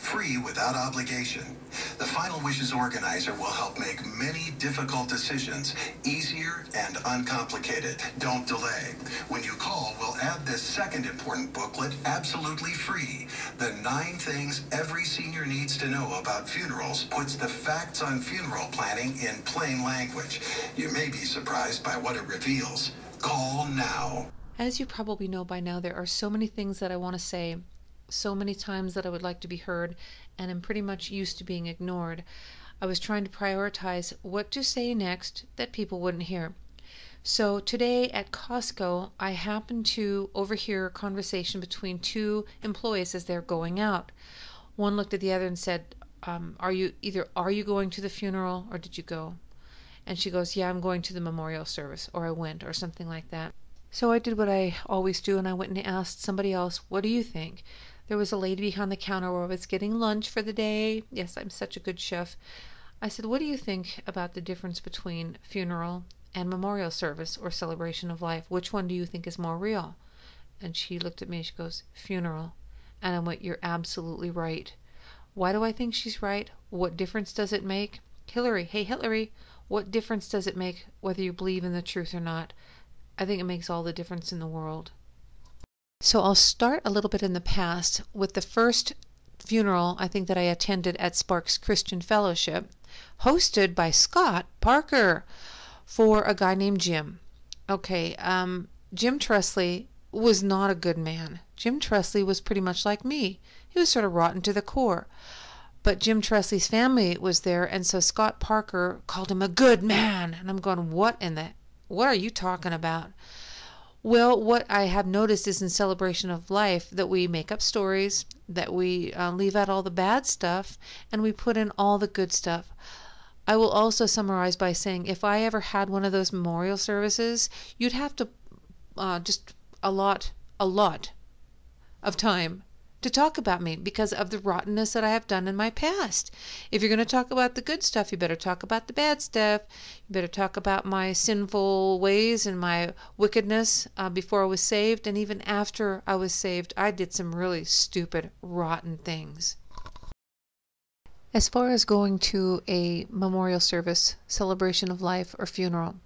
free without obligation. The Final Wishes organizer will help make many difficult decisions easier and uncomplicated. Don't delay. When you call, we'll add this second important booklet absolutely free. The 9 things every senior needs to know about funerals puts the facts on funeral planning in plain language. You may be surprised by what it reveals. Call now. As you probably know by now, there are so many things that I want to say, so many times that I would like to be heard, and I'm pretty much used to being ignored. I was trying to prioritize what to say next that people wouldn't hear. So today at Costco, I happened to overhear a conversation between 2 employees as they're going out. One looked at the other and said, are you going to the funeral or did you go? And she goes, yeah, I'm going to the memorial service, or I went, or something like that. So I did what I always do, and I went and asked somebody else, what do you think? There was a lady behind the counter where I was getting lunch for the day. Yes, I'm such a good chef. I said, what do you think about the difference between funeral and memorial service or celebration of life? Which one do you think is more real? And she looked at me and she goes, funeral. And I went, you're absolutely right. Why do I think she's right? What difference does it make? Hillary, hey Hillary, what difference does it make whether you believe in the truth or not? I think it makes all the difference in the world. So I'll start a little bit in the past with the first funeral I think that I attended at Sparks Christian Fellowship, hosted by Scott Parker for a guy named Jim. Okay, Jim Tresley was not a good man. Jim Tresley was pretty much like me. He was sort of rotten to the core. But Jim Tresley's family was there, and so Scott Parker called him a good man. And I'm going, what are you talking about? Well, what I have noticed is in celebration of life that we make up stories, that we leave out all the bad stuff, and we put in all the good stuff. I will also summarize by saying if I ever had one of those memorial services, you'd have to just a lot of time to talk about me because of the rottenness that I have done in my past. If you're going to talk about the good stuff, you better talk about the bad stuff. You better talk about my sinful ways and my wickedness before I was saved, and even after I was saved, I did some really stupid, rotten things. As far as going to a memorial service, celebration of life, or funeral,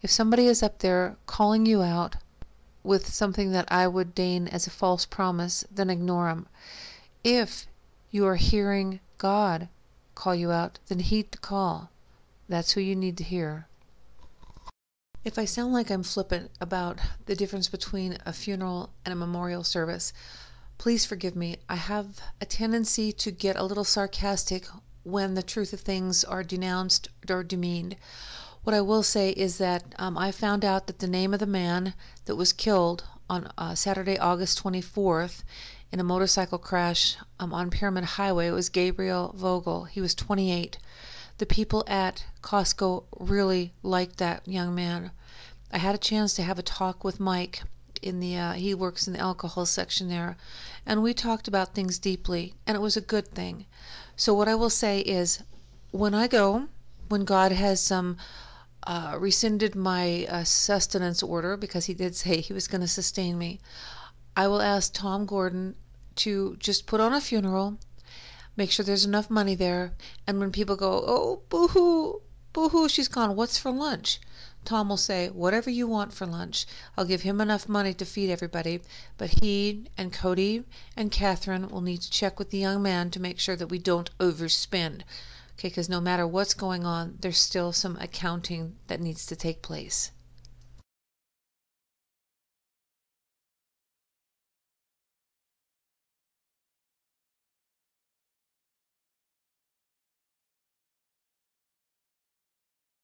if somebody is up there calling you out with something that I would deign as a false promise, then ignore them. If you are hearing God call you out, then heed the call. That's who you need to hear. If I sound like I'm flippant about the difference between a funeral and a memorial service, please forgive me. I have a tendency to get a little sarcastic when the truth of things are denounced or demeaned. What I will say is that I found out that the name of the man that was killed on Saturday, August 24th in a motorcycle crash on Pyramid Highway was Gabriel Vogel. He was 28. The people at Costco really liked that young man. I had a chance to have a talk with Mike he works in the alcohol section there, and we talked about things deeply, and it was a good thing. So what I will say is, when God has rescinded my sustenance order, because he did say he was going to sustain me, I will ask Tom Gordon to just put on a funeral, make sure there's enough money there, and when people go, oh, boo-hoo, boo-hoo, she's gone, what's for lunch? Tom will say, whatever you want for lunch. I'll give him enough money to feed everybody, but he and Cody and Catherine will need to check with the young man to make sure that we don't overspend. Okay, because no matter what's going on, there's still some accounting that needs to take place.